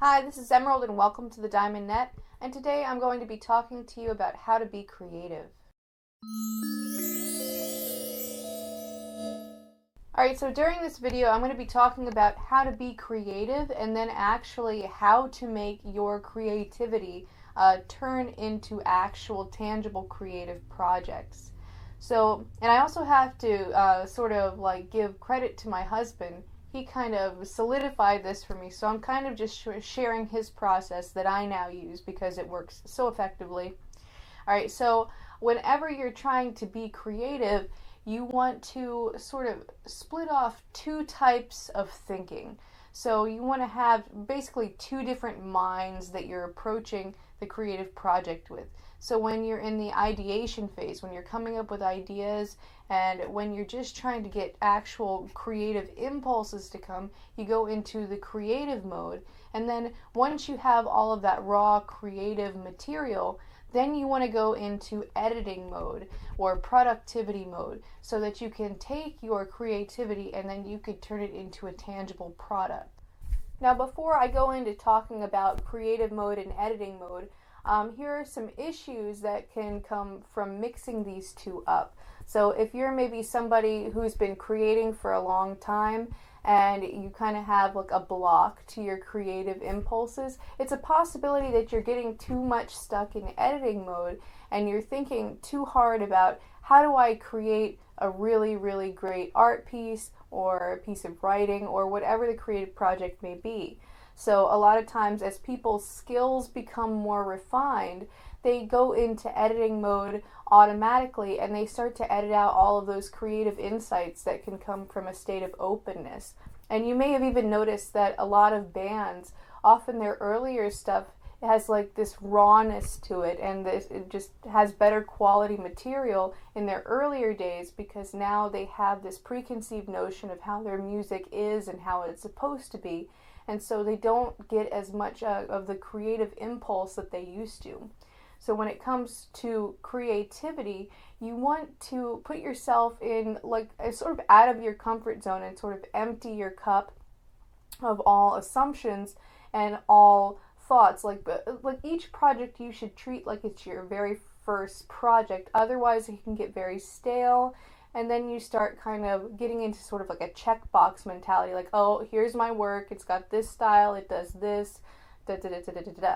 Hi, this is Emerald and welcome to the Diamond Net, and today I'm going to be talking to you about how to be creative. Alright, so during this video I'm going to be talking about how to be creative and then actually how to make your creativity turn into actual tangible creative projects. So, and I also have to give credit to my husband. He kind of solidified this for me, so I'm kind of just sharing his process that I now use because it works so effectively. Alright, so whenever you're trying to be creative, you want to sort of split off two types of thinking. So you want to have basically two different minds that you're approaching the creative project with. So when you're in the ideation phase, when you're coming up with ideas, and when you're just trying to get actual creative impulses to come, you go into the creative mode. And then once you have all of that raw creative material, then you want to go into editing mode or productivity mode so that you can take your creativity and then you could turn it into a tangible product. Now, before I go into talking about creative mode and editing mode, here are some issues that can come from mixing these two up. So if you're maybe somebody who's been creating for a long time and you kind of have like a block to your creative impulses, it's a possibility that you're getting too much stuck in editing mode and you're thinking too hard about how do I create a really, really great art piece or a piece of writing or whatever the creative project may be. So a lot of times as people's skills become more refined, they go into editing mode automatically and they start to edit out all of those creative insights that can come from a state of openness. And you may have even noticed that a lot of bands, often their earlier stuff has like this rawness to it, and it just has better quality material in their earlier days because now they have this preconceived notion of how their music is and how it's supposed to be. And so they don't get as much of the creative impulse that they used to. So when it comes to creativity, you want to put yourself in like sort of out of your comfort zone and sort of empty your cup of all assumptions and all thoughts. Like each project you should treat like it's your very first project. Otherwise it can get very stale. And then you start kind of getting into sort of like a checkbox mentality, like, oh, here's my work, it's got this style, it does this, da da da da da da da.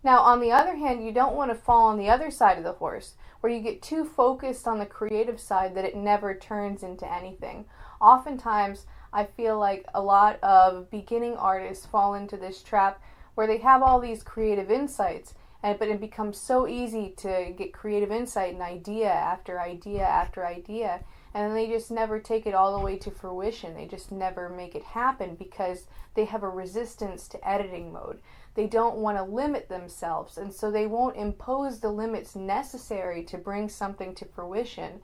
Now, on the other hand, you don't want to fall on the other side of the horse, where you get too focused on the creative side that it never turns into anything. Oftentimes, I feel like a lot of beginning artists fall into this trap where they have all these creative insights, but it becomes so easy to get creative insight and idea after idea after idea, and then they just never take it all the way to fruition. They just never make it happen because they have a resistance to editing mode. They don't want to limit themselves, and so they won't impose the limits necessary to bring something to fruition.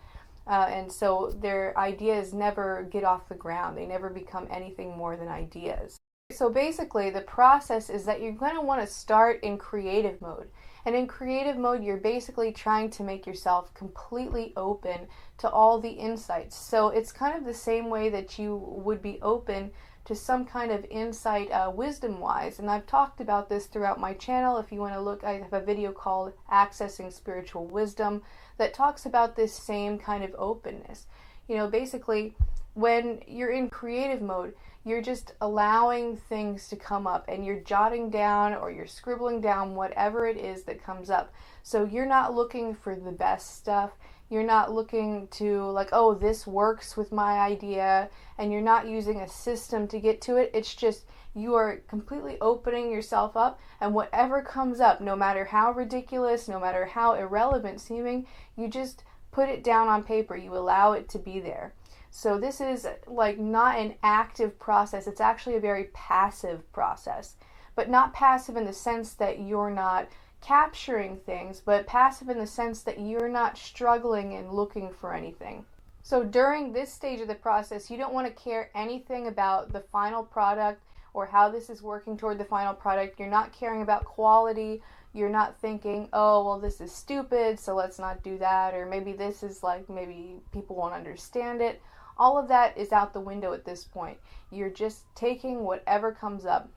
And so their ideas never get off the ground. They never become anything more than ideas. So basically, the process is that you're going to want to start in creative mode. And in creative mode, you're basically trying to make yourself completely open to all the insights. So it's kind of the same way that you would be open to some kind of insight wisdom-wise. And I've talked about this throughout my channel. If you want to look, I have a video called Accessing Spiritual Wisdom that talks about this same kind of openness. You know, basically, when you're in creative mode, you're just allowing things to come up and you're jotting down or you're scribbling down whatever it is that comes up. So you're not looking for the best stuff. You're not looking to like, oh, this works with my idea, and you're not using a system to get to it. It's just you are completely opening yourself up, and whatever comes up, no matter how ridiculous, no matter how irrelevant seeming, you just put it down on paper. You allow it to be there. So this is like not an active process. It's actually a very passive process, but not passive in the sense that you're not capturing things, but passive in the sense that you're not struggling and looking for anything. So during this stage of the process, you don't want to care anything about the final product or how this is working toward the final product. You're not caring about quality. You're not thinking, oh, well, this is stupid, so let's not do that, or maybe this is like, maybe people won't understand it. All of that is out the window at this point. You're just taking whatever comes up.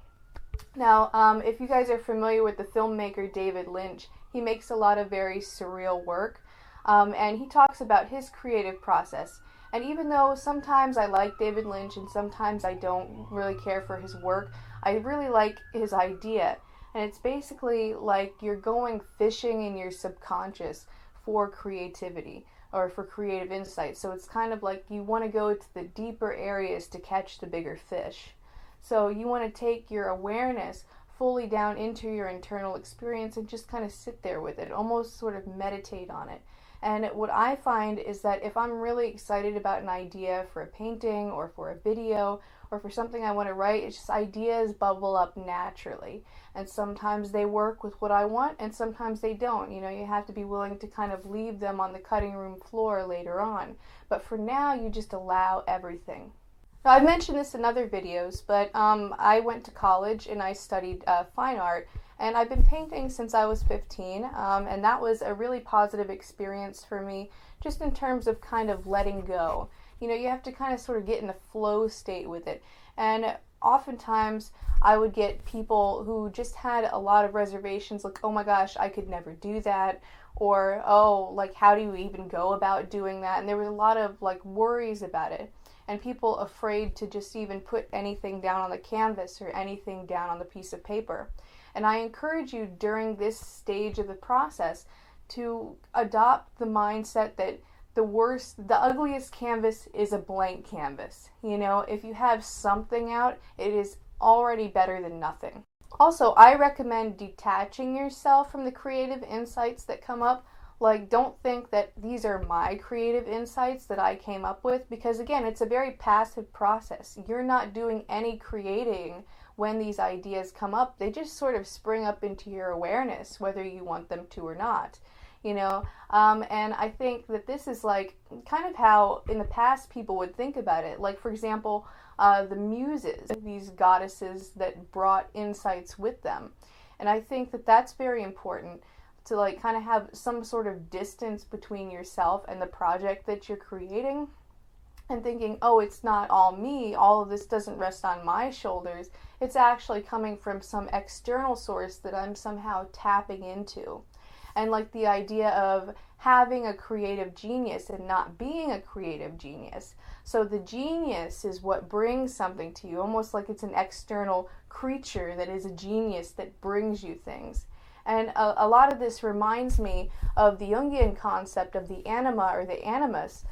Now, if you guys are familiar with the filmmaker David Lynch, he makes a lot of very surreal work, and he talks about his creative process. And even though sometimes I like David Lynch and sometimes I don't really care for his work, I really like his idea. And it's basically like you're going fishing in your subconscious for creativity or for creative insight. So it's kind of like you want to go to the deeper areas to catch the bigger fish. So you want to take your awareness fully down into your internal experience and just kind of sit there with it, almost sort of meditate on it. And what I find is that if I'm really excited about an idea for a painting or for a video or for something I want to write, it's just ideas bubble up naturally. And sometimes they work with what I want and sometimes they don't. You know, you have to be willing to kind of leave them on the cutting room floor later on. But for now, you just allow everything. Now, I've mentioned this in other videos, but I went to college and I studied fine art. And I've been painting since I was 15, and that was a really positive experience for me, just in terms of kind of letting go. You know, you have to kind of sort of get in a flow state with it. And oftentimes, I would get people who just had a lot of reservations, like, oh my gosh, I could never do that, or, oh, like, how do you even go about doing that? And there was a lot of, like, worries about it. And people afraid to just even put anything down on the canvas or anything down on the piece of paper. And I encourage you during this stage of the process to adopt the mindset that the ugliest canvas is a blank canvas. You know, if you have something out, it is already better than nothing. Also, I recommend detaching yourself from the creative insights that come up. Like, don't think that these are my creative insights that I came up with, because again, it's a very passive process. You're not doing any creating when these ideas come up. They just sort of spring up into your awareness, whether you want them to or not. You know, and I think that this is like kind of how in the past people would think about it. Like, for example, the muses, these goddesses that brought insights with them. And I think that that's very important, to like kind of have some sort of distance between yourself and the project that you're creating, and thinking, oh, it's not all me, all of this doesn't rest on my shoulders, it's actually coming from some external source that I'm somehow tapping into. And like the idea of having a creative genius and not being a creative genius. So the genius is what brings something to you, almost like it's an external creature that is a genius that brings you things. And a lot of this reminds me of the Jungian concept of the anima or the animus,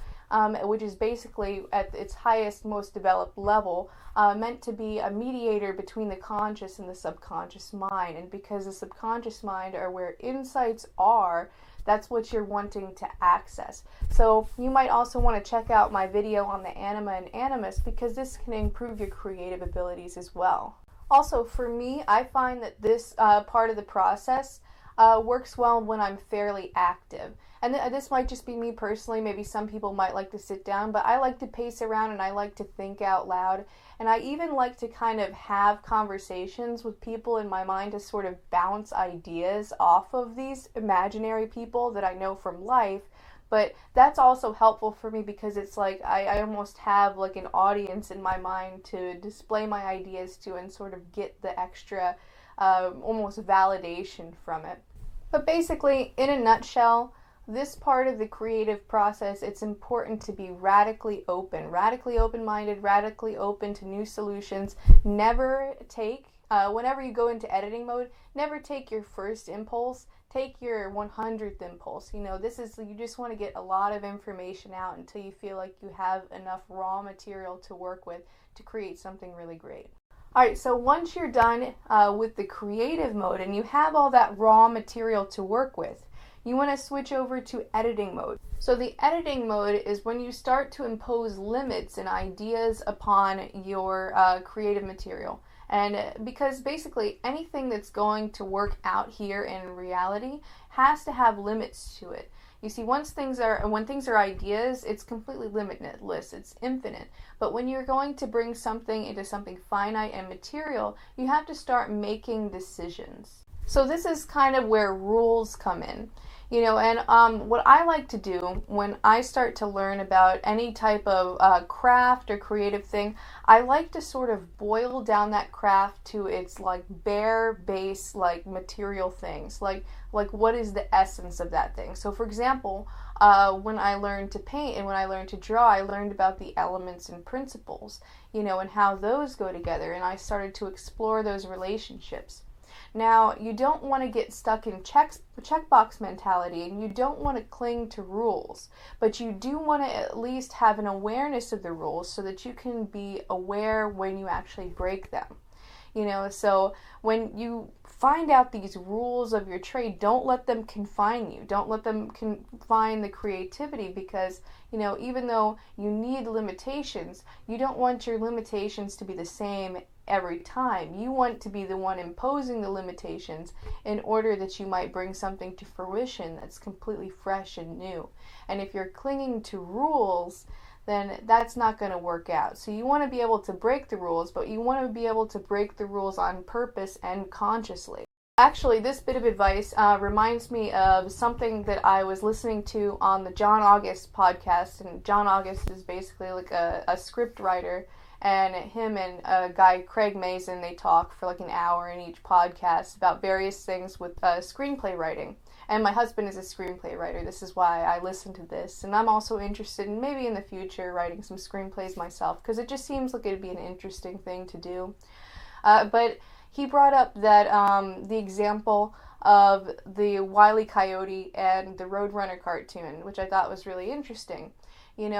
which is basically at its highest, most developed level, meant to be a mediator between the conscious and the subconscious mind. And because the subconscious mind are where insights are, that's what you're wanting to access. So you might also want to check out my video on the anima and animus, because this can improve your creative abilities as well. Also, for me, I find that this part of the process works well when I'm fairly active. And this might just be me personally. Maybe some people might like to sit down, but I like to pace around and I like to think out loud. And I even like to kind of have conversations with people in my mind to sort of bounce ideas off of these imaginary people that I know from life. But that's also helpful for me, because it's like I almost have like an audience in my mind to display my ideas to and sort of get the extra almost validation from it. But basically, in a nutshell, this part of the creative process, it's important to be radically open-minded, radically open to new solutions. Never take, whenever you go into editing mode, never take your first impulse. Take your 100th impulse. You know, you just want to get a lot of information out until you feel like you have enough raw material to work with to create something really great. Alright, so once you're done with the creative mode and you have all that raw material to work with, you want to switch over to editing mode. So the editing mode is when you start to impose limits and ideas upon your creative material. And because basically anything that's going to work out here in reality has to have limits to it. You see, when things are ideas, it's completely limitless, it's infinite. But when you're going to bring something into something finite and material, you have to start making decisions. So this is kind of where rules come in. And what I like to do when I start to learn about any type of craft or creative thing, I like to sort of boil down that craft to its like bare base, like material things, like what is the essence of that thing. So for example, when I learned to paint and when I learned to draw, I learned about the elements and principles, and how those go together, and I started to explore those relationships. Now, you don't want to get stuck in checkbox mentality, and you don't want to cling to rules, but you do want to at least have an awareness of the rules so that you can be aware when you actually break them. So when you find out these rules of your trade, don't let them confine you. Don't let them confine the creativity, because, even though you need limitations, you don't want your limitations to be the same every time. You want to be the one imposing the limitations in order that you might bring something to fruition that's completely fresh and new. And if you're clinging to rules, then that's not going to work out. So you want to be able to break the rules, but you want to be able to break the rules on purpose and consciously. Actually, this bit of advice reminds me of something that I was listening to on the John August podcast. And John August is basically like a script writer, and him and a guy, Craig Mazin, they talk for like an hour in each podcast about various things with screenplay writing. And my husband is a screenplay writer. This is why I listen to this. And I'm also interested in maybe in the future writing some screenplays myself, because it just seems like it'd be an interesting thing to do. But he brought up that the example of the Wily, Coyote and the Roadrunner cartoon, which I thought was really interesting. And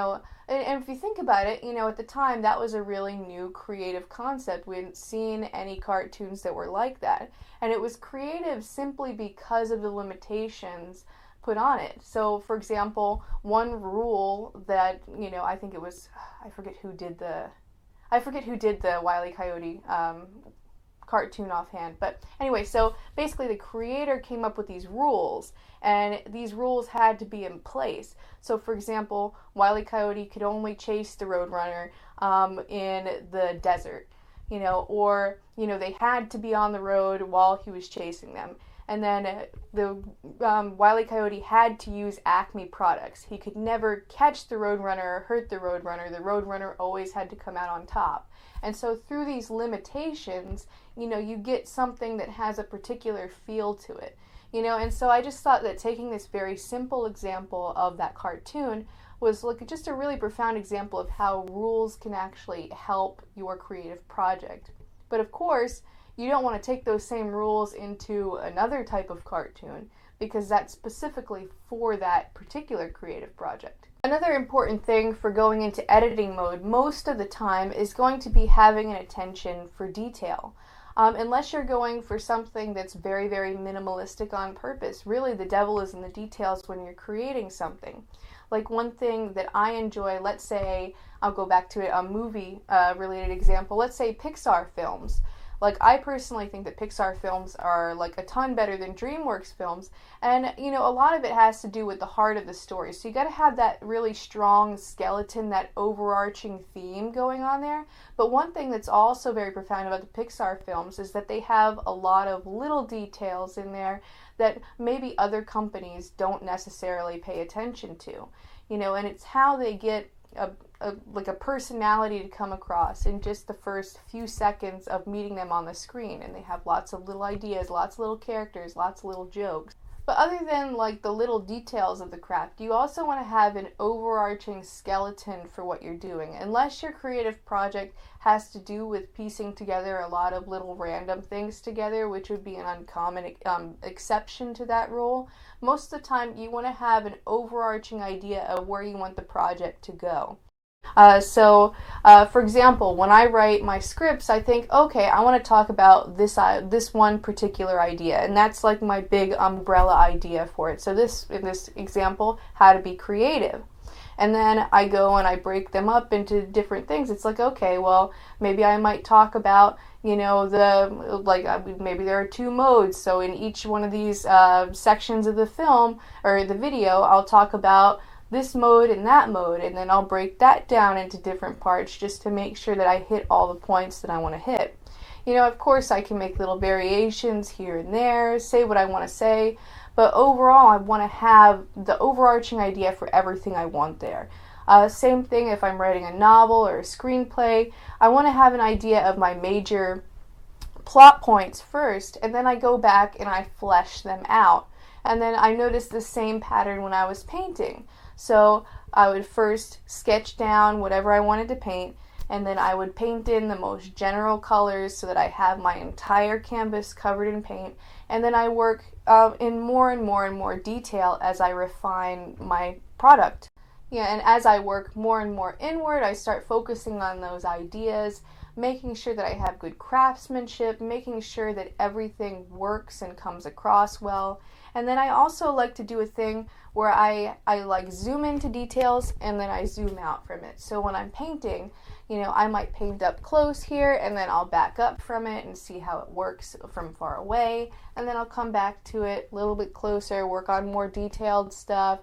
if you think about it, at the time that was a really new creative concept. We hadn't seen any cartoons that were like that. And it was creative simply because of the limitations put on it. So, for example, one rule that, I think it was, I forget who did the Wile E. Coyote cartoon offhand. But anyway, so basically the creator came up with these rules, and these rules had to be in place. So for example, Wile E. Coyote could only chase the Roadrunner in the desert, or they had to be on the road while he was chasing them. And then the Wile E. Coyote had to use Acme products. He could never catch the Roadrunner or hurt the Roadrunner. The Roadrunner always had to come out on top. And so through these limitations, you get something that has a particular feel to it. And so I just thought that taking this very simple example of that cartoon was like just a really profound example of how rules can actually help your creative project. But of course, you don't want to take those same rules into another type of cartoon, because that's specifically for that particular creative project. Another important thing for going into editing mode most of the time is going to be having an attention for detail. Unless you're going for something that's very, very minimalistic on purpose. Really, the devil is in the details when you're creating something. Like one thing that I enjoy, let's say, I'll go back to it, a movie-related example, let's say Pixar films. Like, I personally think that Pixar films are like a ton better than DreamWorks films, and a lot of it has to do with the heart of the story. So you got to have that really strong skeleton, that overarching theme going on there. But one thing that's also very profound about the Pixar films is that they have a lot of little details in there that maybe other companies don't necessarily pay attention to. And it's how they get a personality to come across in just the first few seconds of meeting them on the screen. And they have lots of little ideas, lots of little characters, lots of little jokes. But other than like the little details of the craft, you also want to have an overarching skeleton for what you're doing. Unless your creative project has to do with piecing together a lot of little random things together, which would be an uncommon exception to that rule, most of the time you want to have an overarching idea of where you want the project to go. For example, when I write my scripts, I think, okay, I want to talk about this one particular idea, and that's like my big umbrella idea for it. So in this example, how to be creative. And then I go and I break them up into different things. It's like, okay, well, maybe I might talk about, maybe there are 2 modes. So in each one of these sections of the film or the video, I'll talk about this mode and that mode, and then I'll break that down into different parts just to make sure that I hit all the points that I want to hit. Of course I can make little variations here and there, say what I want to say, but overall I want to have the overarching idea for everything I want there. Same thing if I'm writing a novel or a screenplay. I want to have an idea of my major plot points first, and then I go back and I flesh them out. And then I noticed the same pattern when I was painting. So I would first sketch down whatever I wanted to paint, and then I would paint in the most general colors so that I have my entire canvas covered in paint, and then I work in more and more and more detail as I refine my product. Yeah, and as I work more and more inward, I start focusing on those ideas, making sure that I have good craftsmanship, making sure that everything works and comes across well. And then I also like to do a thing where I like zoom into details and then I zoom out from it. So when I'm painting, I might paint up close here and then I'll back up from it and see how it works from far away. And then I'll come back to it a little bit closer, work on more detailed stuff,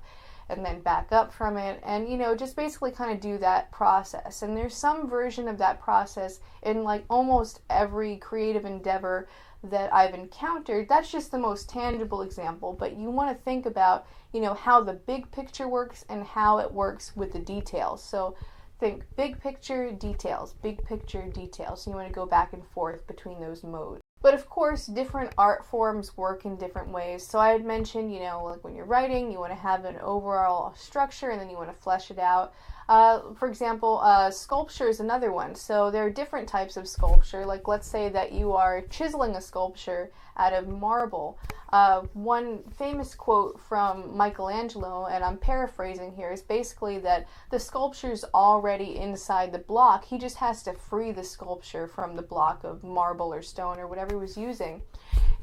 and then back up from it, and just basically kind of do that process. And there's some version of that process in like almost every creative endeavor that I've encountered. That's just the most tangible example, but you want to think about how the big picture works and how it works with the details. So think big picture, details, big picture, details. So you want to go back and forth between those modes. But of course, different art forms work in different ways. So I had mentioned, like when you're writing, you want to have an overall structure and then you want to flesh it out. For example, sculpture is another one. So there are different types of sculpture. Like let's say that you are chiseling a sculpture out of marble. One famous quote from Michelangelo, and I'm paraphrasing here, is basically that the sculpture's already inside the block. He just has to free the sculpture from the block of marble or stone or whatever he was using.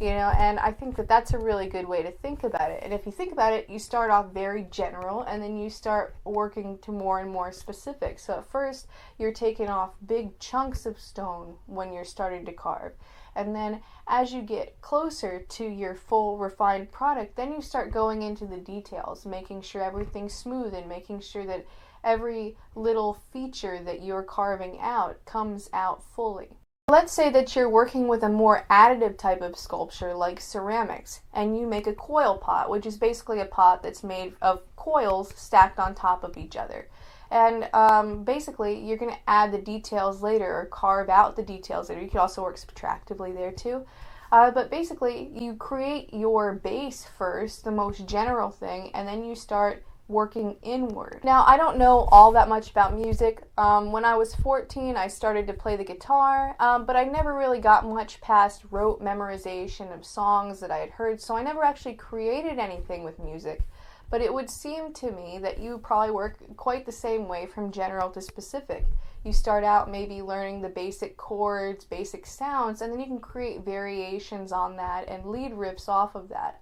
And I think that that's a really good way to think about it. And if you think about it, you start off very general and then you start working to more and more specific. So at first, you're taking off big chunks of stone when you're starting to carve. And then as you get closer to your full refined product, then you start going into the details, making sure everything's smooth and making sure that every little feature that you're carving out comes out fully. Let's say that you're working with a more additive type of sculpture like ceramics, and you make a coil pot, which is basically a pot that's made of coils stacked on top of each other. And basically, you're going to add the details later or carve out the details later. You could also work subtractively there too. But basically, you create your base first, the most general thing, and then you start working inward. Now, I don't know all that much about music. When I was 14, I started to play the guitar, but I never really got much past rote memorization of songs that I had heard, so I never actually created anything with music. But it would seem to me that you probably work quite the same way from general to specific. You start out maybe learning the basic chords, basic sounds, and then you can create variations on that and lead riffs off of that.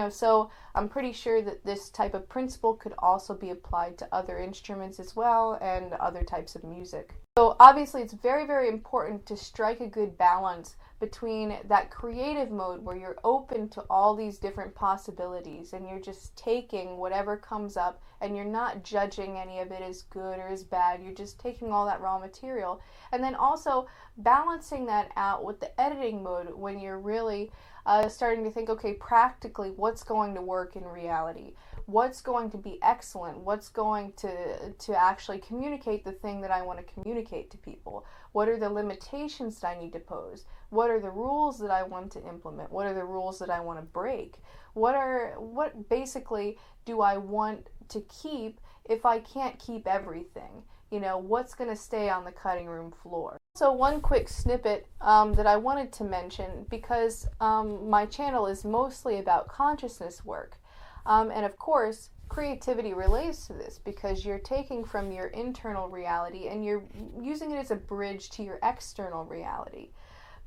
So I'm pretty sure that this type of principle could also be applied to other instruments as well and other types of music. So obviously it's very, very important to strike a good balance between that creative mode where you're open to all these different possibilities and you're just taking whatever comes up and you're not judging any of it as good or as bad. You're just taking all that raw material. And then also balancing that out with the editing mode when you're really starting to think, okay, practically what's going to work in reality? What's going to be excellent? What's going to actually communicate the thing that I want to communicate to people? What are the limitations that I need to pose? What are the rules that I want to implement? What are the rules that I want to break? What basically do I want to keep if I can't keep everything? What's going to stay on the cutting room floor? So one quick snippet that I wanted to mention, because my channel is mostly about consciousness work. And of course, creativity relates to this because you're taking from your internal reality and you're using it as a bridge to your external reality.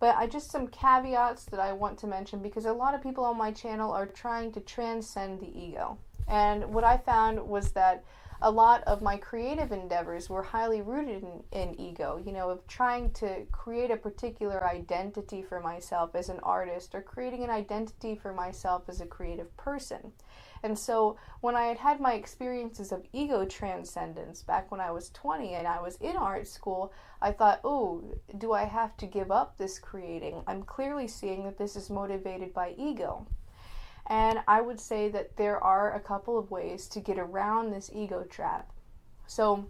But just some caveats that I want to mention, because a lot of people on my channel are trying to transcend the ego. And what I found was that a lot of my creative endeavors were highly rooted in ego, of trying to create a particular identity for myself as an artist or creating an identity for myself as a creative person. And so when I had my experiences of ego transcendence back when I was 20 and I was in art school, I thought, oh, do I have to give up this creating? I'm clearly seeing that this is motivated by ego. And I would say that there are a couple of ways to get around this ego trap. So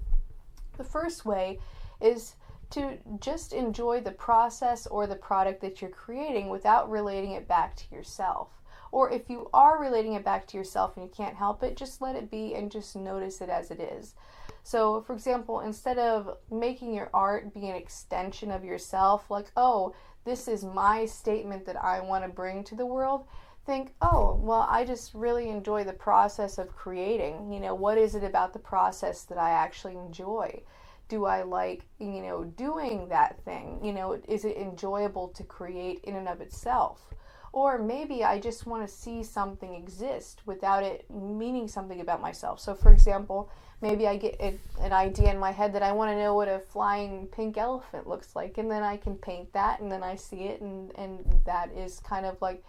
the first way is to just enjoy the process or the product that you're creating without relating it back to yourself. Or if you are relating it back to yourself and you can't help it, just let it be and just notice it as it is. So, for example, instead of making your art be an extension of yourself, like, oh, this is my statement that I want to bring to the world, think, oh, well, I just really enjoy the process of creating. What is it about the process that I actually enjoy? Do I like, doing that thing? Is it enjoyable to create in and of itself? Or maybe I just want to see something exist without it meaning something about myself. So, for example, maybe I get an idea in my head that I want to know what a flying pink elephant looks like, and then I can paint that, and then I see it, and that is kind of like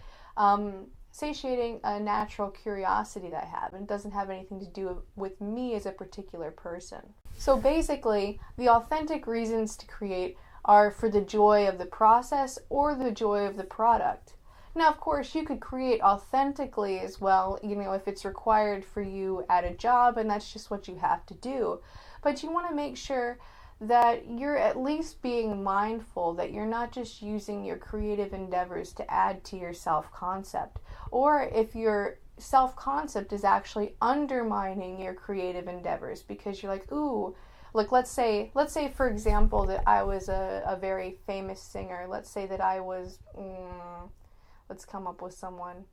satiating a natural curiosity that I have, and it doesn't have anything to do with me as a particular person. So basically, the authentic reasons to create are for the joy of the process or the joy of the product. Now, of course, you could create authentically as well, if it's required for you at a job, and that's just what you have to do. But you want to make sure that you're at least being mindful that you're not just using your creative endeavors to add to your self-concept, or if your self-concept is actually undermining your creative endeavors because you're like, ooh, like let's say for example that I was a very famous singer. Let's say that I was, let's come up with someone.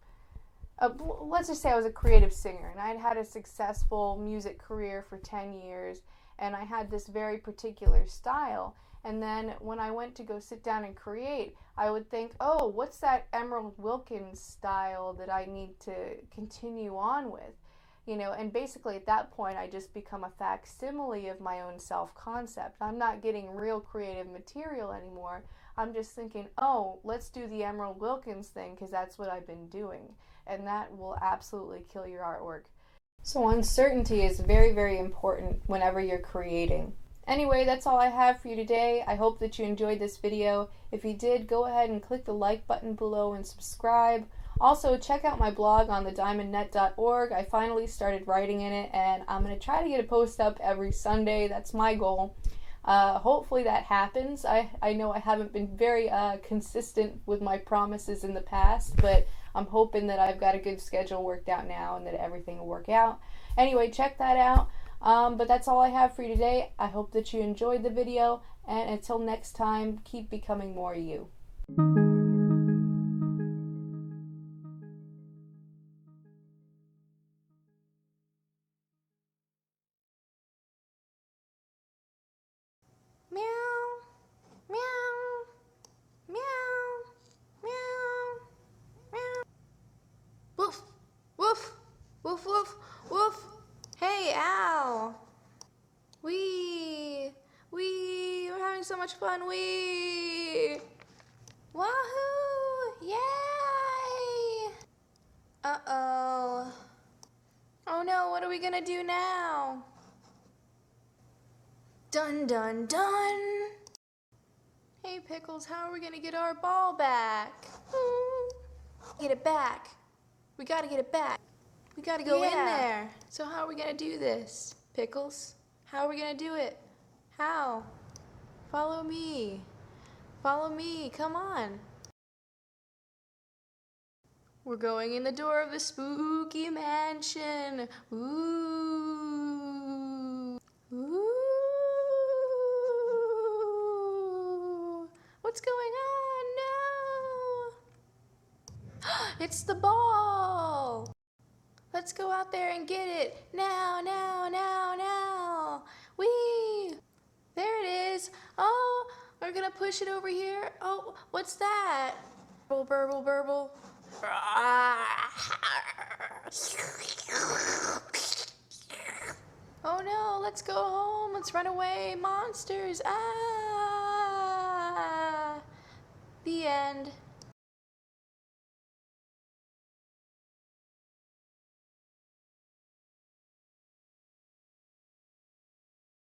Let's just say I was a creative singer and I'd had a successful music career for 10 years and I had this very particular style. And then when I went to go sit down and create, I would think, oh, what's that Emerald Wilkins style that I need to continue on with? And basically at that point I just become a facsimile of my own self-concept. I'm not getting real creative material anymore. I'm just thinking, oh, let's do the Emerald Wilkins thing because that's what I've been doing. And that will absolutely kill your artwork. So uncertainty is very, very important whenever you're creating. Anyway, that's all I have for you today. I hope that you enjoyed this video. If you did, go ahead and click the like button below and subscribe. Also, check out my blog on thediamondnet.org. I finally started writing in it, and I'm going to try to get a post up every Sunday. That's my goal. Hopefully that happens. I know I haven't been very consistent with my promises in the past, but I'm hoping that I've got a good schedule worked out now and that everything will work out. Anyway, check that out. But that's all I have for you today. I hope that you enjoyed the video, and until next time, keep becoming more you. Meow, meow, meow, meow, meow. Woof, woof, woof, woof, woof. Hey, ow. Wee, we're having so much fun, wee. Wahoo, yay. Uh-oh. Oh no, what are we gonna do now? Dun, dun, dun. Hey, Pickles, how are we gonna get our ball back? Get it back. We gotta get it back. We gotta go in there. So how are we gonna do this, Pickles? How are we gonna do it? How? Follow me. Follow me, come on. We're going in the door of the spooky mansion. Ooh. Ooh. What's going on? No! It's the ball! Let's go out there and get it. Now, now, now, now. Whee! There it is. Oh, we're gonna push it over here. Oh, what's that? Burble, burble, burble. Oh let's go home, let's run away, monsters, ah! The end.